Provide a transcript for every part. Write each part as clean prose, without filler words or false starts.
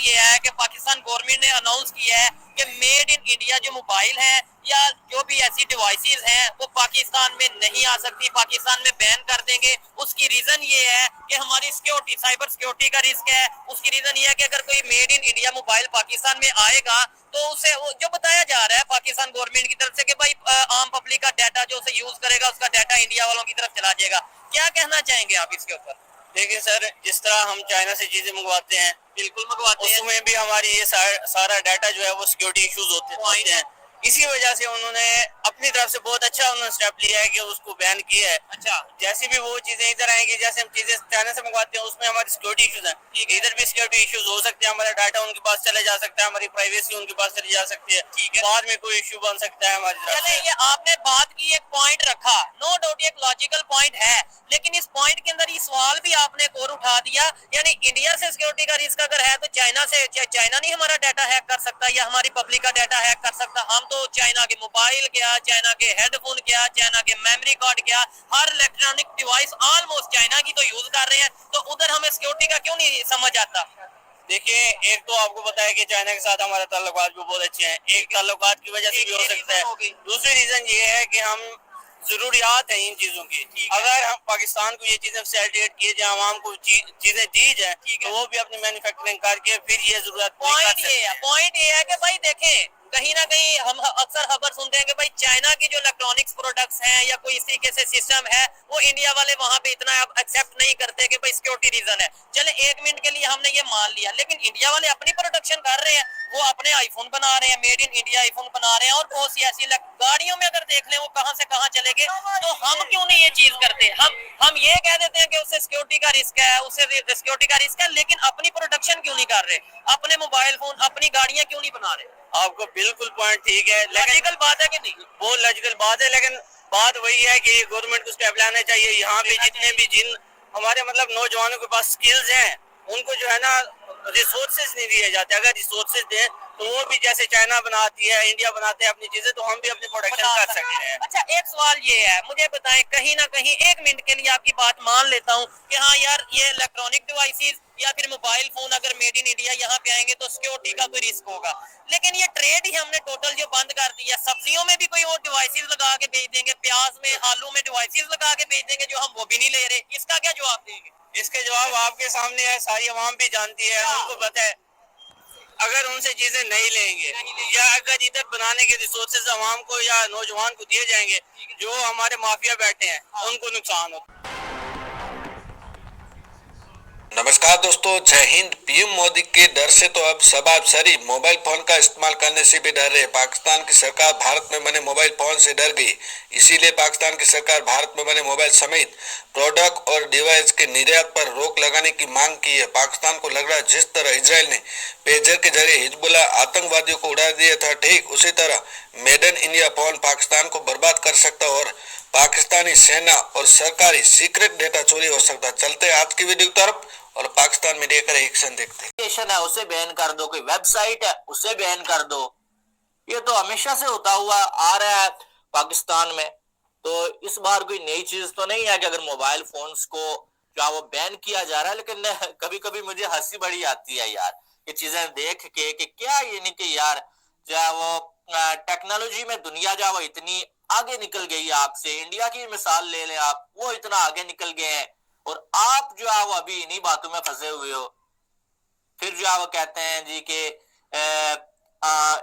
یہ ہے کہ پاکستان گورنمنٹ نے اناؤنس کیا ہے کہ میڈ ان انڈیا جو موبائل ہیں یا جو بھی ایسی ڈیوائسز ہیں وہ پاکستان میں نہیں آ سکتی، پاکستان میں بین کر دیں گے۔ اس کی ریزن یہ ہے کہ ہماری سیکیورٹی، سائبر سیکیورٹی کا رسک ہے۔ اس کی ریزن یہ ہے کہ اگر کوئی made in India mobile Pakistan میں آئے گا تو اسے جو بتایا جا رہا ہے پاکستان گورنمنٹ کی طرف سے کہ بھائی عام پبلک کا ڈیٹا جو اسے یوز کرے گا اس کا ڈیٹا انڈیا والوں کی طرف چلا جائے گا۔ کیا کہنا چاہیں گے آپ اس کے اوپر؟ دیکھیں سر، جس طرح ہم چائنا سے چیزیں منگواتے ہیں بالکل منگواتے ہیں، اس میں بھی ہماری یہ سارا ڈیٹا جو ہے وہ سیکیورٹی ایشوز ہوتے ہیں۔ اسی وجہ سے انہوں نے اپنی طرف سے بہت اچھا انہوں نے سٹیپ لیا ہے کہ اس کو بین کیا ہے۔ اچھا، جیسی بھی وہ چیزیں ادھر آئیں گی، جیسے ہم چیزیں چائنا سے منگواتے ہیں اس میں ہماری سیکیورٹی ایشوز ہیں، ادھر بھی سیکیورٹی ایشوز ہو سکتے ہیں، ہمارا ڈاٹا ان کے پاس چلے جا سکتا ہے، ہماری پرائیویسی ان کے پاس چلی جا سکتی ہے، بعد میں کوئی ایشو بن سکتا ہے ہماری طرف چلے سے۔ یہ آپ نے بات کی، ایک پوائنٹ رکھا، نو ڈاؤٹ ایک لاجیکل پوائنٹ ہے، لیکن اس پوائنٹ کے اندر یہ سوال بھی آپ نے ایک اور اٹھا دیا، یعنی انڈیا سے سیکیورٹی کا رسک اگر ہے تو چائنا سے، چائنا نہیں ہمارا ڈیٹا ہیک کر سکتا یا ہماری پبلک کا ڈیٹا ہیک کر سکتا؟ ہم تو چائنا کے موبائل کیا، چائنا کے ہیڈ فون کیا، چائنا کے میموری کارڈ کیا، ہر الیکٹرانک ڈیوائس آلموسٹ چائنا کی تو یوز کر رہے ہیں، تو ادھر ہمیں سیکیورٹی کا کیوں نہیں سمجھ آتا؟ دیکھیں، ایک تو آپ کو پتا ہے کہ چائنا کے ساتھ ہمارے تعلقات بھی بہت اچھے ہیں، ایک تعلقات کی وجہ سے بھی ہو سکتا ہے، دوسری ریزن یہ ہے کہ ہم ضروریات ہیں ان چیزوں کی، اگر ہم پاکستان کو یہ چیزیں فیسیلیٹیٹ کیے جائیں، عوام کو چیزیں دی جائیں تو وہ بھی اپنی مینوفیکچرنگ کر کے پھر یہ ضرورت پوری کر سکتے ہیں۔ پوائنٹ یہ ہے کہ بھائی دیکھیں، کہیں نہ کہیں ہم اکثر خبر سنتے ہیں کہ بھائی چائنا کی جو الیکٹرانکس پروڈکٹس ہیں یا کوئی اس طریقے سے سسٹم ہے وہ انڈیا والے وہاں پہ اتنا ایکسیپٹ نہیں کرتے کہ بھائی سیکیورٹی ریزن ہے۔ چلے ایک منٹ کے لیے ہم نے یہ مان لیا، لیکن انڈیا والے اپنی پروڈکشن کر رہے ہیں، وہ اپنے آئی فون بنا رہے ہیں، made in India I phone بنا رہے ہیں، اور بہت سی ایسی گاڑیوں میں اگر دیکھ لیں وہ کہاں سے کہاں چلے گئے، تو ہم کیوں نہیں یہ چیز کرتے؟ ہم یہ کہہ دیتے ہیں کہ اس سے سیکیورٹی کا رسک ہے، اس سے سیکیورٹی کا رسک ہے، لیکن اپنی پروڈکشن کیوں نہیں کر رہے؟ اپنے موبائل فون، اپنی گاڑیاں کیوں نہیں بنا رہے؟ آپ کو بالکل پوائنٹ ٹھیک ہے، لاجیکل بات ہے کہ نہیں؟ بہت لاجیکل بات ہے، لیکن بات وہی ہے کہ گورنمنٹ کو اسٹیپ لانا چاہیے۔ یہاں پہ جتنے بھی جن ہمارے مطلب نوجوانوں کے پاس سکلز ہیں ان کو جو ہے نا ریسورسز نہیں دیے جاتے، اگر ریسورسز دیں تو وہ بھی جیسے چائنا بناتی ہے، انڈیا بناتے ہیں اپنی چیزیں، تو ہم بھی اپنی پروڈکشن کر سکتے ہیں۔ اچھا ایک سوال یہ ہے، مجھے بتائیں، کہیں نہ کہیں ایک منٹ کے لیے آپ کی بات مان لیتا ہوں کہ ہاں یار یہ الیکٹرانک ڈیوائسز یا پھر موبائل فون اگر میڈ ان انڈیا یہاں پہ آئیں گے تو سیکیورٹی کا کوئی رسک ہوگا، لیکن یہ ٹریڈ ہی ہم نے ٹوٹل جو بند کر دی ہے۔ سبزیوں میں بھی کوئی اور ڈیوائسز لگا کے بیچ دیں گے، پیاز میں، آلو میں ڈیوائسز لگا کے بیچ دیں گے جو ہم وہ بھی نہیں لے رہے، اس کا کیا جواب دیں گے؟ اس کے جواب آپ کے سامنے ہے، ساری عوام بھی جانتی ہے، ان کو پتہ ہے۔ اگر ان سے چیزیں نہیں لیں گے یا اگر ادھر بنانے کے ریسورسز عوام کو یا نوجوان کو دیے جائیں گے، جو ہمارے مافیا بیٹھے ہیں ان کو نقصان ہوتا ہے۔ نمسکار دوستو، جے ہند۔ پی ایم مودی کے ڈر سے تو اب سب سری موبائل فون کا استعمال کرنے سے بھی ڈر رہے۔ پاکستان کی سرکار بھارت میں بنے موبائل فون سے ڈر گئی، اسی لیے پاکستان کی سرکار بھارت میں بنے موبائل سمیت پروڈکٹ اور ڈیوائس کے نریات پر روک لگانے کی مانگ کی ہے۔ پاکستان کو لگ رہا ہے جس طرح اسرائیل نے پیجر کے ذریعے حزب اللہ آتنکوادیوں کو اڑا دیا تھا، ٹھیک اسی طرح made in India phone Pakistan کو برباد کر سکتا اور پاکستانی سینا اور سرکاری سیکرٹ ڈیٹا چوری ہو سکتا۔ چلتے آج کی ویڈیو کی طرف اور پاکستان میڈیا کا ریئیکشن دیکھتے ہیں۔ ہے اسے بین کر دو، کوئی ویب سائٹ ہے اسے بین کر دو، یہ تو ہمیشہ سے ہوتا ہوا آ رہا ہے پاکستان میں، تو اس بار کوئی نئی چیز تو نہیں ہے کہ اگر موبائل فونز کو کیا وہ بین کیا جا رہا ہے۔ لیکن کبھی کبھی مجھے ہنسی بڑی آتی ہے یار یہ چیزیں دیکھ کے کہ کیا یہ نہیں کہ یار جہاں وہ ٹیکنالوجی میں دنیا جہاں وہ اتنی آگے نکل گئی، آپ سے انڈیا کی مثال لے لیں، آپ وہ اتنا آگے نکل گئے ہیں اور آپ جو ہے وہ ابھی انہی باتوں میں پھنسے ہوئے ہو۔ پھر جو ہے وہ کہتے ہیں جی کہ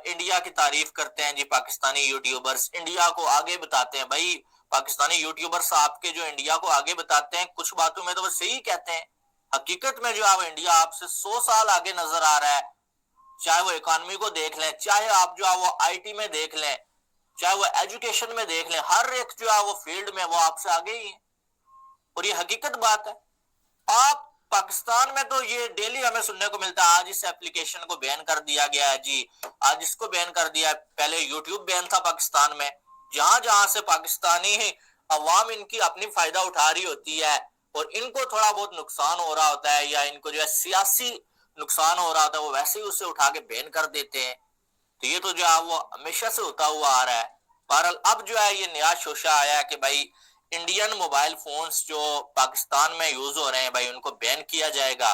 انڈیا کی تعریف کرتے ہیں جی پاکستانی یوٹیوبرز، انڈیا کو آگے بتاتے ہیں۔ بھائی پاکستانی یوٹیوبرز آپ کے جو انڈیا کو آگے بتاتے ہیں کچھ باتوں میں تو وہ صحیح کہتے ہیں، حقیقت میں جو ہے وہ انڈیا آپ سے 100 سال آگے نظر آ رہا ہے، چاہے وہ اکانومی کو دیکھ لیں، چاہے آپ جو ہے وہ آئی ٹی میں دیکھ لیں، چاہے وہ ایجوکیشن میں دیکھ لیں، ہر ایک جو ہے وہ فیلڈ میں وہ آپ سے آگے ہی ہیں، اور یہ حقیقت بات ہے۔ آپ پاکستان میں تو یہ ڈیلی ہمیں سننے کو ملتا ہے، آج اس ایپلیکیشن کو بین کر دیا گیا ہے جی، آج اس کو بین کر دیا ہے۔ پہلے یوٹیوب بین تھا پاکستان میں، جہاں جہاں سے پاکستانی عوام ان کی اپنی فائدہ اٹھا رہی ہوتی ہے اور ان کو تھوڑا بہت نقصان ہو رہا ہوتا ہے یا ان کو جو ہے سیاسی نقصان ہو رہا ہوتا ہے، وہ ویسے ہی اسے اٹھا کے بین کر دیتے ہیں۔ تو یہ تو جو ہے وہ ہمیشہ سے ہوتا ہوا آ رہا ہے۔ بہرحال اب جو ہے یہ نیا شوشہ آیا ہے کہ بھائی انڈین موبائل فونز جو پاکستان میں یوز ہو رہے ہیں بھائی ان کو بین کیا جائے گا۔